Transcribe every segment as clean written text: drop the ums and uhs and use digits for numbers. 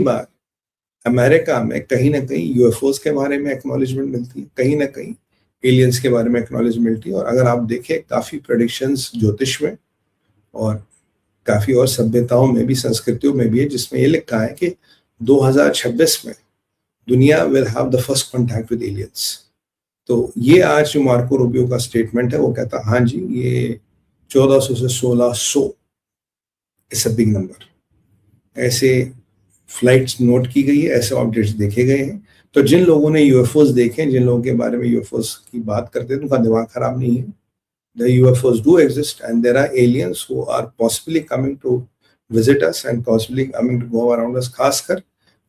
बार America में कहीं ना कहीं यूएफओस के बारे में एक्नॉलेजमेंट मिलती है, कहीं ना कहीं एलियंस के बारे में एक्नॉलेजमेंट मिलती है। और अगर आप देखें काफी प्रेडिक्शंस ज्योतिष में और काफी और सभ्यताओं में भी, संस्कृतियों में भी है, जिसमें ये लिखा है कि 2026 में दुनिया will have the first contact with aliens. तो ये आज जो मार्को रूबियो का स्टेटमेंट है, वो कहता है हाँ जी, ये 1400 से 1600 इट्स अ बिग नंबर। ऐसे फ्लाइट्स नोट की गई है, ऐसे ऑब्जेक्ट्स देखे गए हैं। तो जिन लोगों ने यूएफओस देखे, जिन लोगों के बारे में यूएफओस की बात करते हैं, उनका दिमाग खराब नहीं है। The UFOs do exist and there are aliens who are possibly coming to visit us and possibly coming to go around us। खासकर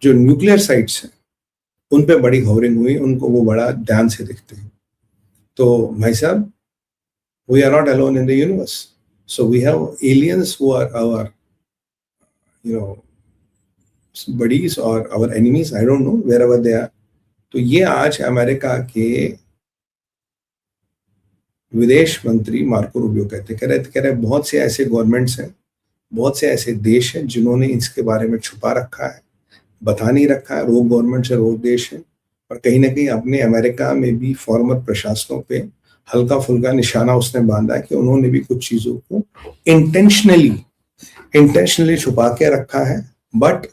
जो न्यूक्लियर साइट्स हैं उन पे बड़ी होवरिंग हुई, उनको वो बड़ा ध्यान से देखते हैं। तो भाई साहब, we are not alone in the universe, so we have aliens who are our buddies or our enemies, I don't know, wherever they are। तो ये आज अमेरिका के विदेश मंत्री मार्को रूबियो कह रहे बहुत से ऐसे गवर्नमेंट्स हैं, बहुत से ऐसे देश हैं जिन्होंने इसके बारे में छुपा रखा है, बता नहीं रखा है। रोग गवर्नमेंट्स है, रोग देश है, और कहीं ना कहीं अपने अमेरिका में भी फॉर्मर प्रशासनों पे हल्का फुल्का निशाना उसने बांधा है कि उन्होंने भी कुछ चीजों को इंटेंशनली छुपा के रखा है। बट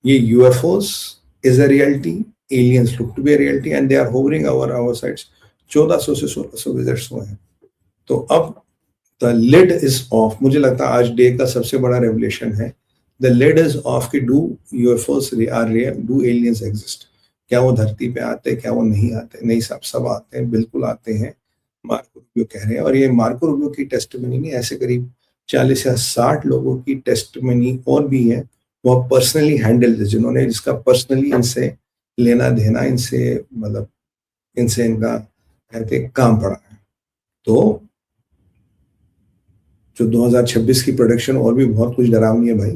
ये UFOs is a reality, aliens look to be a reality and they are hovering over our sides. 1400 से 1600 विजिट्स हुए हैं। तो अब द लिड इज ऑफ। मुझे लगता है आज डे का सबसे बड़ा रेवलेशन है, द लिड इज ऑफ कि do UFOs are real, do aliens exist. क्या वो धरती पे आते हैं, क्या वो नहीं आते? नहीं साहब, सब आते हैं, बिल्कुल आते हैं। मार्को रूबियो कह रहे हैं, और ये मार्को रूबियो की टेस्टिमनी नहीं, ऐसे करीब 40 या 60 लोगों की टेस्टिमनी और भी है, वो पर्सनली हैंडल, जिन्होंने जिसका पर्सनली इनसे लेना देना, इनसे मतलब इनसे इनका कहते काम पड़ा है। तो जो 2026 की प्रोडक्शन और भी बहुत कुछ डरावनी है भाई।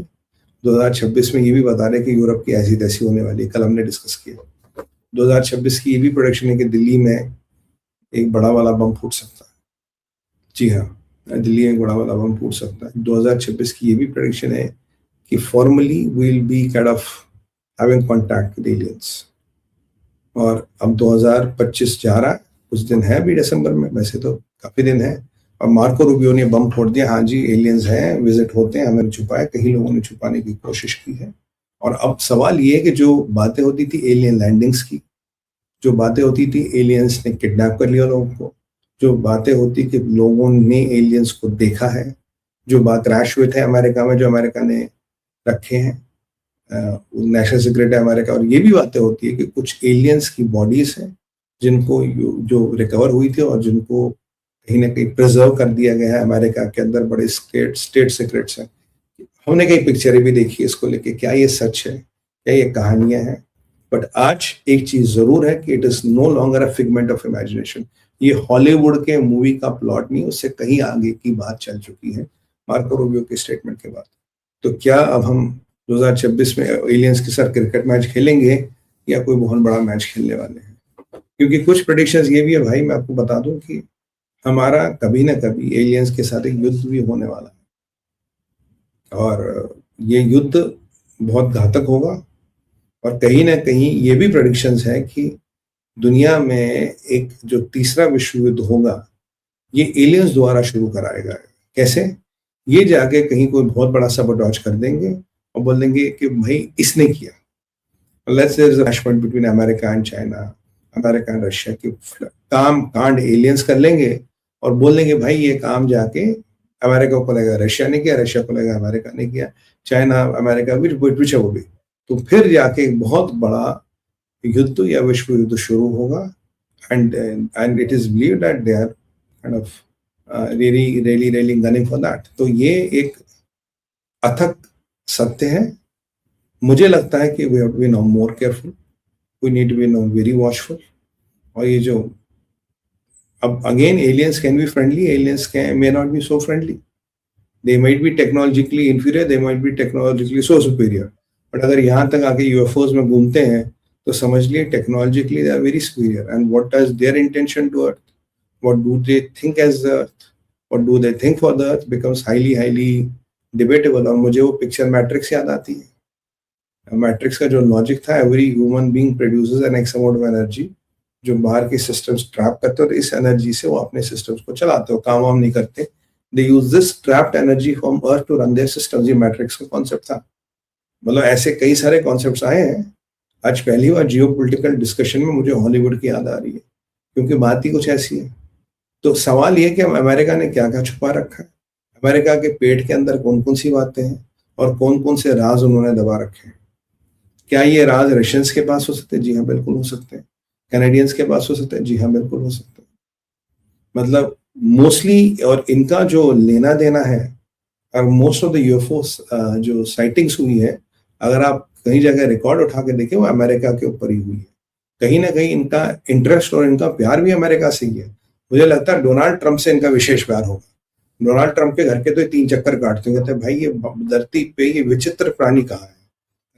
2026 में ये भी बता रहे कि यूरोप की ऐसी तैसी होने वाली है, कल हमने डिस्कस किया। 2026 की ये भी प्रोडक्शन है कि दिल्ली में एक बड़ा वाला बम फूट सकता है। जी हाँ, दिल्ली में एक बड़ा वाला बम फूट सकता है। 2026 की ये भी प्रोडक्शन है कि formally we will be kind of having contact with aliens. और अब 2025 जा रहा है, कुछ दिन है अभी दिसंबर में, वैसे तो काफी दिन है, और मार्को रूबियो ने बम फोड़ दिया। हाँ जी, एलियंस हैं, विजिट होते हैं, हमें छुपाया, कई लोगों ने छुपाने की कोशिश की है। और अब सवाल ये है कि जो बातें होती थी एलियन लैंडिंग्स की, जो बातें होती थी एलियंस ने किडनैप कर लिया लोगों को, जो बातें होती कि लोगों ने एलियंस को देखा है, जो बात क्रैश हुए थे अमेरिका में, जो अमेरिका ने रखे हैं नेशनल सिक्योरिटी अमेरिका, और ये भी बातें होती है कि कुछ एलियंस की बॉडीज हैं जिनको जो रिकवर हुई थी और जिनको कहीं ना कहीं प्रिजर्व कर दिया गया है अमेरिका के अंदर, बड़े स्टेट सीक्रेट्स हैं। हमने कई पिक्चरें भी देखी है इसको लेके, क्या ये सच है, क्या ये कहानियां हैं? बट आज एक चीज जरूर है कि it is no longer a figment of imagination. ये हॉलीवुड के मूवी का प्लॉट नहीं, उससे कहीं आगे की बात चल चुकी है मार्को रूबियो के स्टेटमेंट के बाद। तो क्या अब हम 2026 में एलियंस के साथ क्रिकेट मैच खेलेंगे या कोई बहुत बड़ा मैच खेलने वाले हैं? क्योंकि कुछ प्रेडिक्शंस ये भी है भाई, मैं आपको बता दूं कि हमारा कभी ना कभी एलियंस के साथ एक युद्ध भी होने वाला है, और ये युद्ध बहुत घातक होगा। और कहीं ना कहीं ये भी प्रेडिक्शंस है कि दुनिया में एक जो तीसरा विश्व युद्ध होगा, ये एलियंस द्वारा शुरू कराया गया है। कैसे? ये जाके कहीं कोई बहुत बड़ा सबोटाज कर देंगे और बोल देंगे कि भाई इसने किया। Let's say there is a clash between America and China, America and Russia की काम कांड एलियंस कर लेंगे और बोल देंगे भाई ये काम जाके अमेरिका को लगेगा रशिया ने किया, रशिया को लगेगा अमेरिका ने किया, चाइना अमेरिका विच हो गई। तो फिर जाके एक बहुत बड़ा युद्ध या विश्व युद्ध शुरू होगा। And it is believed that they are kind of really gunning for that। तो ये एक अथक सत्य है। मुझे लगता है कि we have to be now more careful, we need to be now very watchful। और ये जो अब again aliens can be friendly, aliens may not be so friendly, they might be technologically inferior, they might be technologically so superior, but अगर यहाँ तक आके UFOs में घूमते हैं तो समझ लिए technologically they are very superior। and what is their intention to Earth, what do they think as the Earth, what do they think for the Earth becomes highly debatable। और मुझे वो पिक्चर मैट्रिक्स याद आती है matrix का जो logic था, every human being produces N x amount of energy, जो बाहर के सिस्टम्स ट्रैप करते हो, तो इस एनर्जी से वो अपने सिस्टम्स को चलाते हो, काम वाम नहीं करते। They use this trapped energy from earth to run their systems. ये मैट्रिक्स का कॉन्सेप्ट था। मतलब ऐसे कई सारे कॉन्सेप्ट्स आए हैं। आज पहली बार जियोपॉलिटिकल डिस्कशन में मुझे हॉलीवुड की याद आ रही है, क्योंकि बात ही कुछ ऐसी है। तो सवाल ये कि अमेरिका ने क्या क्या छुपा रखा है, अमेरिका के पेट के अंदर कौन कौन सी बातें हैं, और कौन कौन से राज उन्होंने दबा रखे हैं। क्या ये राज रशियंस के पास हो सकते हैं? जी हाँ, बिल्कुल हो सकते हैं। कैनेडियंस के पास हो सकते हैं? जी हाँ, बिल्कुल हो सकते हैं। मतलब मोस्टली, और इनका जो लेना देना है, और मोस्ट ऑफ द यूएफओ जो साइटिंग्स हुई है, अगर आप कहीं जगह रिकॉर्ड उठा के देखें, वो अमेरिका के ऊपर ही हुई है। कहीं ना कहीं इनका इंटरेस्ट और इनका प्यार भी अमेरिका से ही है। मुझे लगता है डोनाल्ड ट्रंप से इनका विशेष प्यार होगा। डोनाल्ड ट्रंप के घर के तो 3 चक्कर काटते हैं, कहते हैं भाई ये धरती पे ये विचित्र प्राणी कहाँ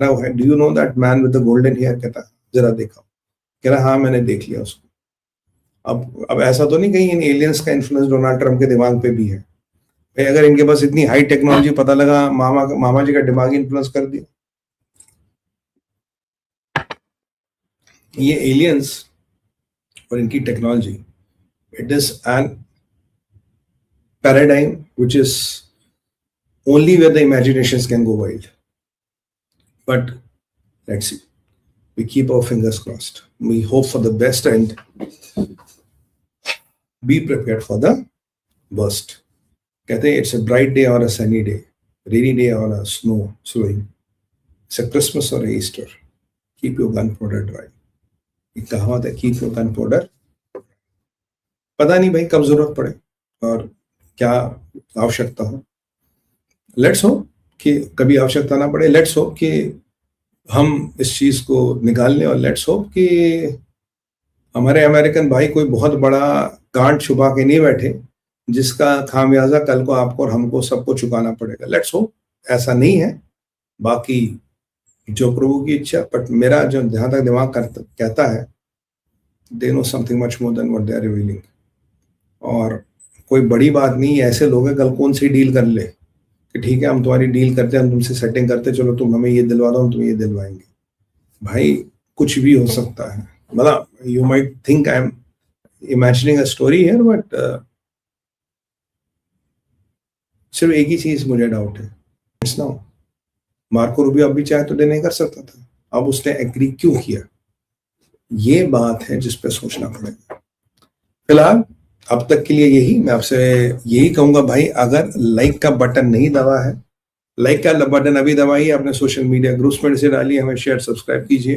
है, do you know that man with the golden hair, कहता है जरा देखा, कह रहा हाँ मैंने देख लिया उसको। अब ऐसा तो नहीं कहीं इन एलियंस का इन्फ्लुएंस डोनाल्ड ट्रंप के दिमाग पे भी है? भाई अगर इनके पास इतनी हाई टेक्नोलॉजी, पता लगा मामा जी का दिमाग इन्फ्लुएंस कर दिया। ये एलियंस और इनकी technology, it is an paradigm which is only where the imaginations can go wild. But let's see, we keep our fingers crossed, we hope for the best and be prepared for the worst. कहते हैं it's a bright day or a sunny day, rainy day or a snowing, it's a Christmas or a Easter, keep your gunpowder dry. एक कहावत है, keep your gunpowder, पता नहीं भाई कब जरूरत पड़े और क्या आवश्यकता हो। लेट्स होप कि कभी आवश्यकता ना पड़े, लेट्स होप कि हम इस चीज को निकाल लें, और लेट्स होप कि हमारे अमेरिकन भाई कोई बहुत बड़ा कांड छुपा के नहीं बैठे, जिसका खामियाजा कल को आपको और हमको सबको चुकाना पड़ेगा। लेट्स होप ऐसा नहीं है। बाकी जो प्रभु की इच्छा, बट मेरा जो जहां तक दिमाग कहता है, they know something much more than what they are revealing. और कोई बड़ी बात नहीं, ऐसे लोग हैं, कल कौन सी डील कर ले कि ठीक है हम तुम्हारी डील करते हैं, हम तुमसे सेटिंग करते, चलो तुम हमें ये दिलवा दो, हम तुम्हें ये दिलवाएंगे। भाई कुछ भी हो सकता है। मतलब you might think I am imagining a story here, but सिर्फ एक ही चीज मुझे डाउट है, नाउ मार्को रूबियो अब भी चाहे तो डिनाई कर सकता था, अब उसने एग्री क्यों किया? ये बात है जिस पे सोचना पड़ेगा। फिलहाल अब तक के लिए यही, मैं आपसे यही कहूंगा भाई, अगर लाइक का बटन नहीं दबा है, लाइक का बटन अभी दबाइए, अपने सोशल मीडिया ग्रुप्स में से डालिए, हमें शेयर सब्सक्राइब कीजिए।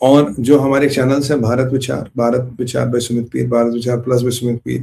और जो हमारे चैनल्स हैं, भारत विचार बाय सुमित पीर, भारत विचार प्लस बाय सुमित पीर,